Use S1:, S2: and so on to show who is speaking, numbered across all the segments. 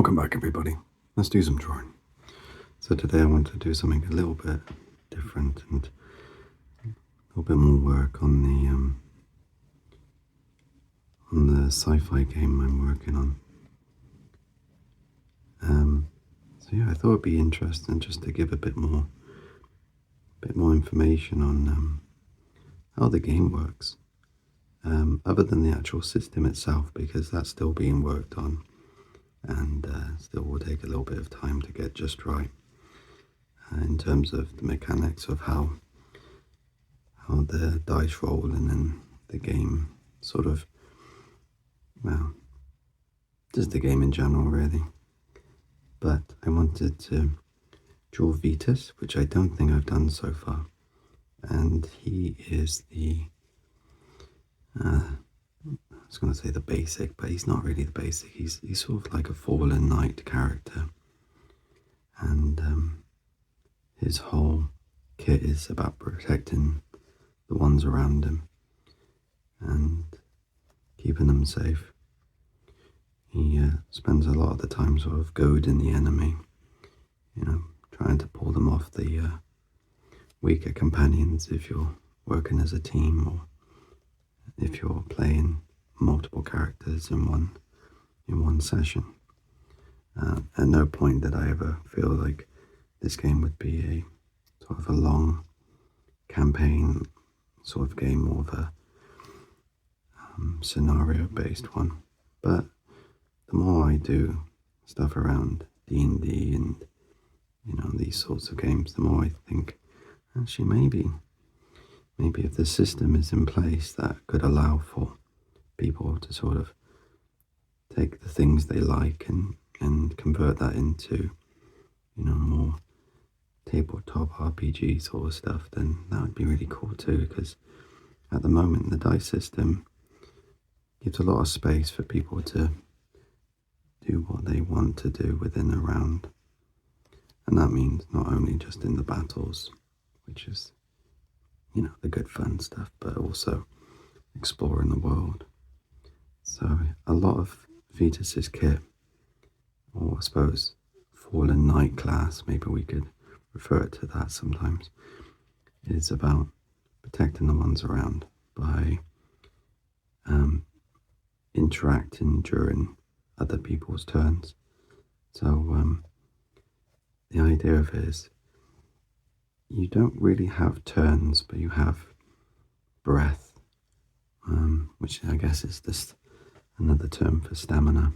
S1: Welcome back, everybody. Let's do some drawing. So today I want to do something a little bit different and a little bit more work on the sci-fi game I'm working on. So yeah, I thought it'd be interesting just to give a bit more information on how the game works, other than the actual system itself, because that's still being worked on and still will take a little bit of time to get just right in terms of the mechanics of how the dice roll and then the game sort of, well, just the game in general really. But I wanted to draw Vetus, which I don't think I've done so far, and he is the I was going to say the basic, but he's not really the basic. He's sort of like a fallen knight character, and his whole kit is about protecting the ones around him and keeping them safe. He spends a lot of the time sort of goading the enemy, trying to pull them off the weaker companions if you're working as a team or if you're playing multiple characters in one session. At no point did I ever feel like this game would be a sort of a long campaign sort of game, more of a scenario-based one. But the more I do stuff around D&D and these sorts of games, the more I think actually maybe if the system is in place that could allow for people to sort of take the things they like and convert that into more tabletop RPG sort of stuff, then that would be really cool too, because at the moment the dice system gives a lot of space for people to do what they want to do within a round, and that means not only just in the battles, which is the good fun stuff, but also exploring the world. So a lot of Vetus's kit, or I suppose fallen knight class, maybe we could refer to that sometimes, is about protecting the ones around by interacting during other people's turns. So the idea of it is you don't really have turns, but you have breath, which I guess is just another term for stamina.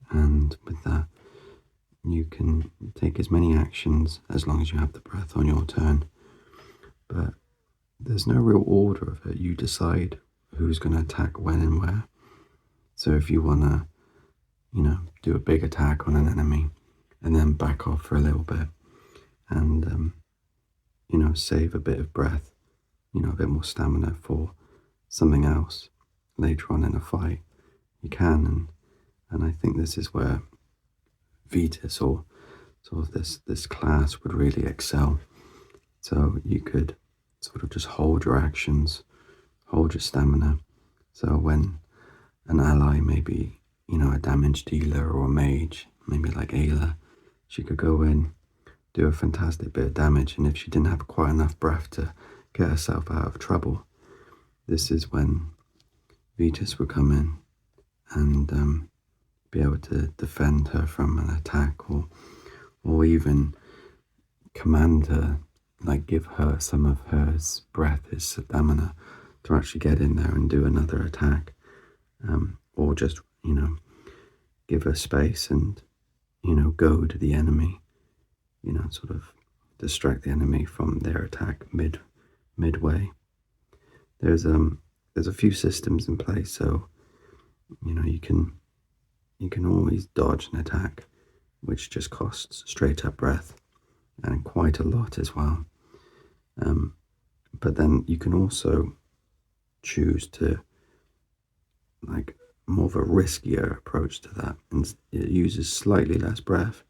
S1: And with that, you can take as many actions as long as you have the breath on your turn. But there's no real order of it. You decide who's going to attack when and where. So if you want to, do a big attack on an enemy and then back off for a little bit and, save a bit of breath, a bit more stamina for something else later on in a fight, you can. And I think this is where Vetus, or sort of this class, would really excel. So you could sort of just hold your actions, hold your stamina. So when an ally, maybe, a damage dealer or a mage, maybe like Ayla, she could go in, do a fantastic bit of damage, and if she didn't have quite enough breath to get herself out of trouble, this is when Vetus would come in and be able to defend her from an attack, or even command her, like give her some of her breath, his stamina, to actually get in there and do another attack, or just give her space and go to the enemy, sort of distract the enemy from their attack midway. There's a few systems in place, so you can always dodge an attack, which just costs straight up breath and quite a lot as well. But then you can also choose to like more of a riskier approach to that, and it uses slightly less breath,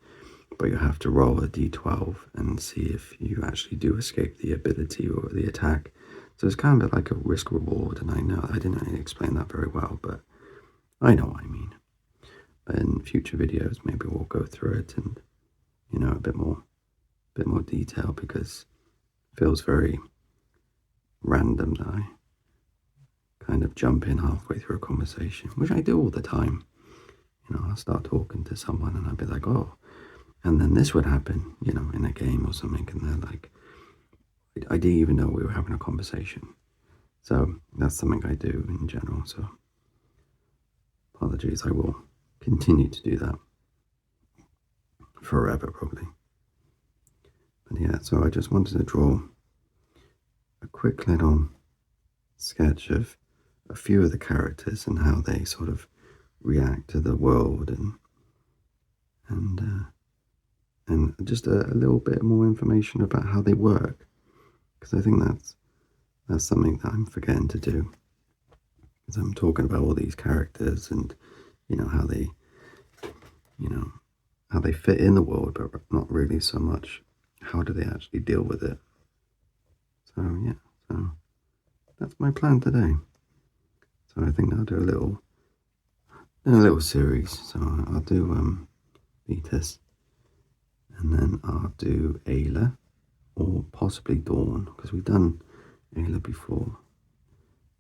S1: but you have to roll a d12 and see if you actually do escape the ability or the attack. So it's kind of like a risk reward, and I know I didn't really explain that very well, but I know what I mean. But in future videos, maybe we'll go through it and, a bit more detail, because it feels very random that I kind of jump in halfway through a conversation, which I do all the time. I'll start talking to someone and I'll be like, oh, and then this would happen, in a game or something, and they're like, I didn't even know we were having a conversation. So that's something I do in general, so apologies, I will continue to do that forever, probably. But yeah, so I just wanted to draw a quick little sketch of a few of the characters and how they sort of react to the world, and just a little bit more information about how they work, because I think that's something that I'm forgetting to do, because I'm talking about all these characters and how they how they fit in the world, but not really so much how do they actually deal with it. So yeah, so that's my plan today. So I think I'll do a little series. So I'll do Vetus, and then I'll do Ayla, or possibly Dawn, because we've done Ayla before,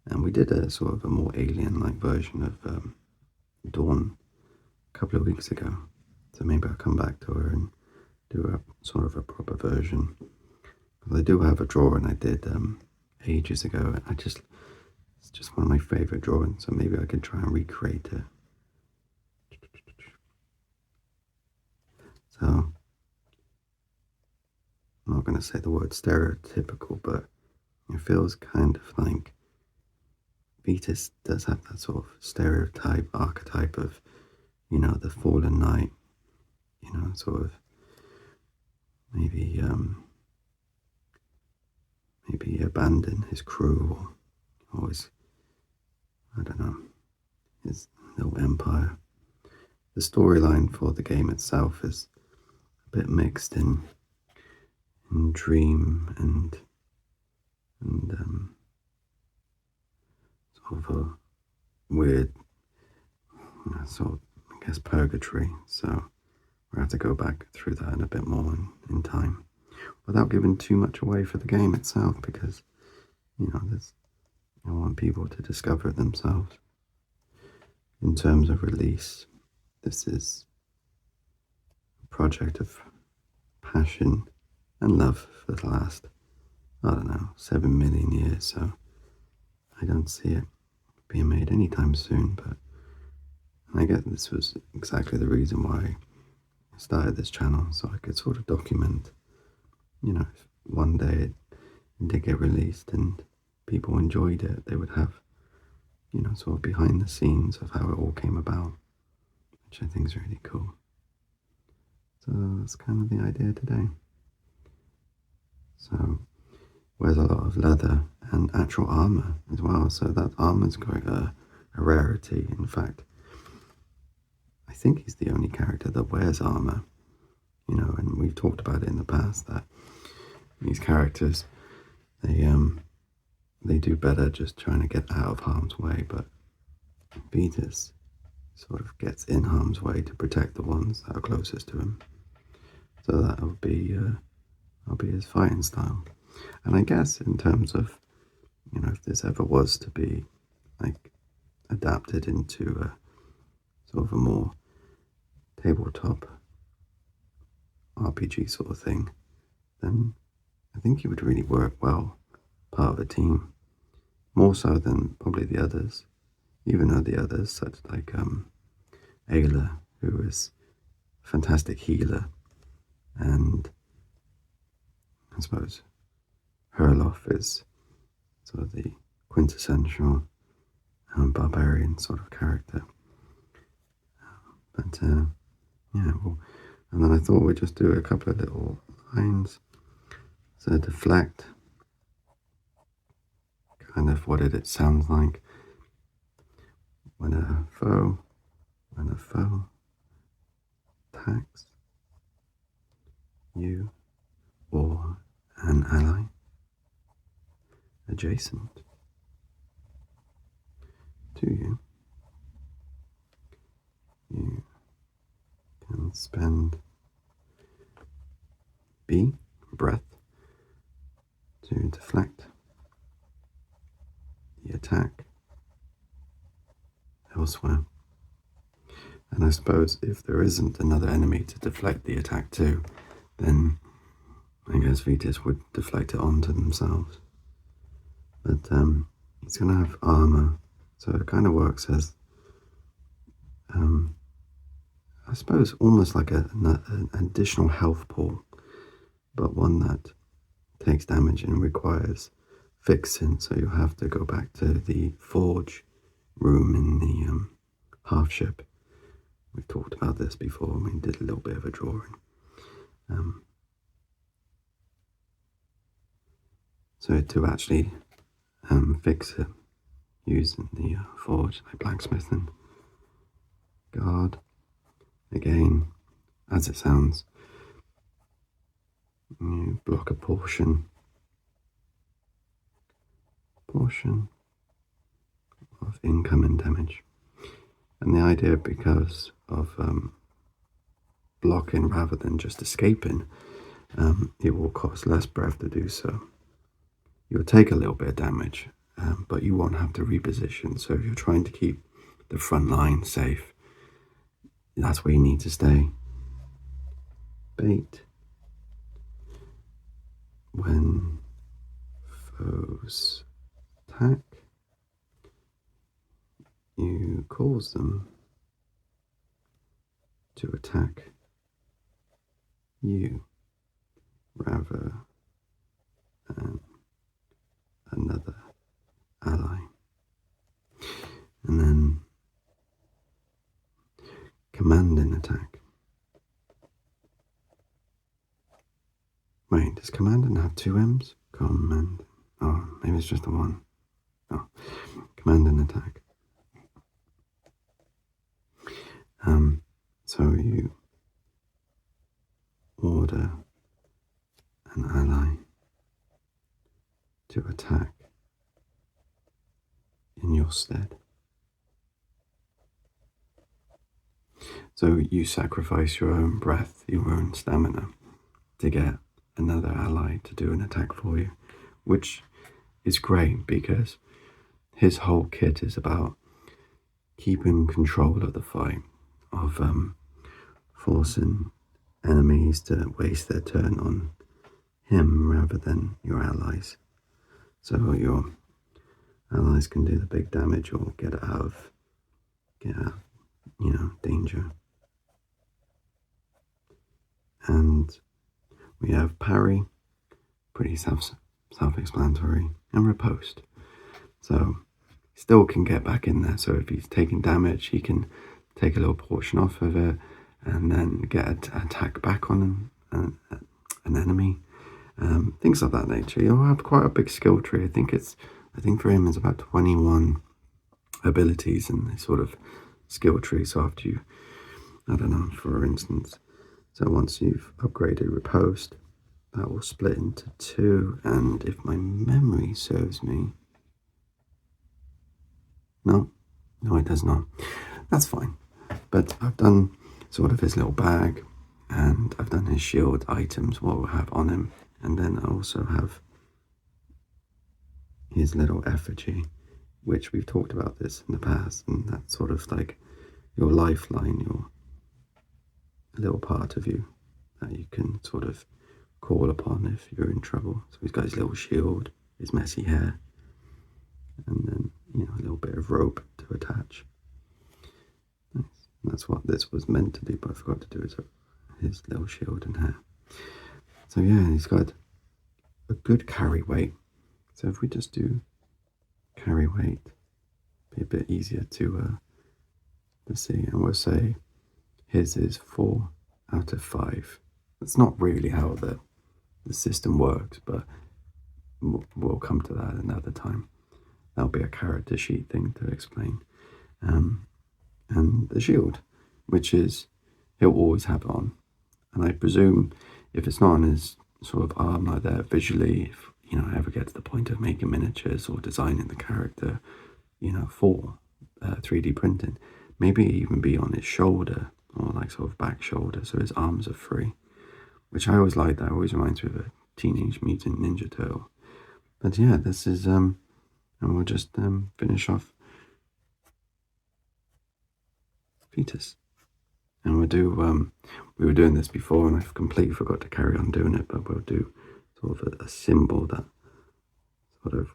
S1: and we did a sort of a more alien-like version of Dawn a couple of weeks ago. So maybe I'll come back to her and do a sort of a proper version. Because I do have a drawing I did ages ago. It's just one of my favorite drawings, so maybe I could try and recreate it. So I'm not going to say the word stereotypical, but it feels kind of like Vetus does have that sort of stereotype, archetype of, the fallen knight, sort of maybe abandon his crew, or his, I don't know, his little empire. The storyline for the game itself is a bit mixed in dream and sort of a weird, sort of, I guess, purgatory. So we'll have to go back through that in a bit more in time, without giving too much away for the game itself, because I want people to discover it themselves. In terms of release, this is a project of passion and love for the last, I don't know, 7 million years, so I don't see it being made anytime soon. But I guess this was exactly the reason why I started this channel, so I could sort of document, if one day it did get released and people enjoyed it, they would have, sort of behind the scenes of how it all came about, which I think is really cool. So that's kind of the idea today. So wears a lot of leather and actual armor as well, so that armor's quite a rarity. In fact, I think he's the only character that wears armor, and we've talked about it in the past, that these characters, they do better just trying to get out of harm's way, but Vetus sort of gets in harm's way to protect the ones that are closest to him. So that'll be his fighting style. And I guess in terms of, if this ever was to be like adapted into a sort of a more tabletop RPG sort of thing, then I think he would really work well part of a team, more so than probably the others, even though the others, such like Ayla, who is a fantastic healer, and I suppose Herloff is sort of the quintessential barbarian sort of character. But yeah, well, and then I thought we'd just do a couple of little lines. So deflect, kind of what it sounds like when a foe attacks you or an ally adjacent to you, you spend B, breath, to deflect the attack elsewhere. And I suppose if there isn't another enemy to deflect the attack to, then I guess Vetus would deflect it onto themselves. But it's going to have armor, so it kind of works as, I suppose, almost like an additional health pool, but one that takes damage and requires fixing, so you'll have to go back to the forge room in the half ship. We've talked about this before, and we did a little bit of a drawing. So to actually fix it using the forge, like blacksmithing, guard, again, as it sounds, you block a portion of incoming damage. And the idea, because of blocking rather than just escaping, it will cost less breath to do so. You'll take a little bit of damage, but you won't have to reposition. So if you're trying to keep the front line safe, that's where you need to stay. Bait. When foes attack, you cause them to attack you rather than another ally. And then commanding attack. Wait, does commanding have two M's? Command. Oh, maybe it's just the one. Oh, commanding attack. So you order an ally to attack in your stead. So you sacrifice your own breath, your own stamina, to get another ally to do an attack for you, which is great because his whole kit is about keeping control of the fight, of forcing enemies to waste their turn on him rather than your allies. So your allies can do the big damage or get out of danger. And we have parry, pretty self-explanatory, and riposte. So still can get back in there. So if he's taking damage, he can take a little portion off of it and then get an attack back on an enemy. Things of that nature. You'll have quite a big skill tree. I think for him it's about 21 abilities in this sort of skill tree. So after you, I don't know, for instance, so once you've upgraded riposte, that will split into 2, and if my memory serves me, no, it does not. That's fine. But I've done sort of his little bag, and I've done his shield items, what we'll have on him, and then I also have his little effigy, which we've talked about this in the past, and that's sort of like your lifeline, your little part of you that you can sort of call upon if you're in trouble. So he's got his little shield, his messy hair, and then a little bit of rope to attach. Nice. And that's what this was meant to do, but I forgot to do his little shield and hair. So yeah, he's got a good carry weight. So if we just do carry weight, be a bit easier to see, and we'll say his is 4 out of 5. That's not really how the system works, but we'll come to that another time. That'll be a character sheet thing to explain. And the shield, which is, he'll always have it on. And I presume if it's not on his sort of arm like that visually, if I ever get to the point of making miniatures or designing the character, for 3D printing, maybe even be on his shoulder or like sort of back shoulder, so his arms are free, which I always like. That always reminds me of a Teenage Mutant Ninja Turtle. But yeah, this is and we'll just finish off Vetus. And we'll do, we were doing this before and I completely forgot to carry on doing it, but we'll do sort of a symbol that sort of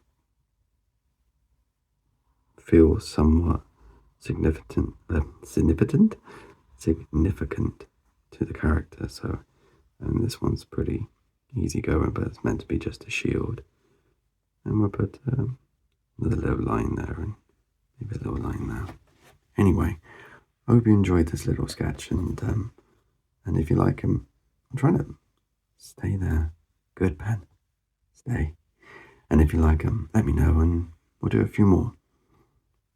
S1: feels somewhat significant to the character. So, and this one's pretty easy going, but it's meant to be just a shield. And we'll put another little line there and maybe a little line there. Anyway, I hope you enjoyed this little sketch, and if you like him, I'm trying to stay there. Good, Ben. Stay. And if you like him, let me know, and we'll do a few more.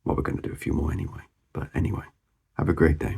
S1: Well, we're going to do a few more anyway. But anyway, have a great day.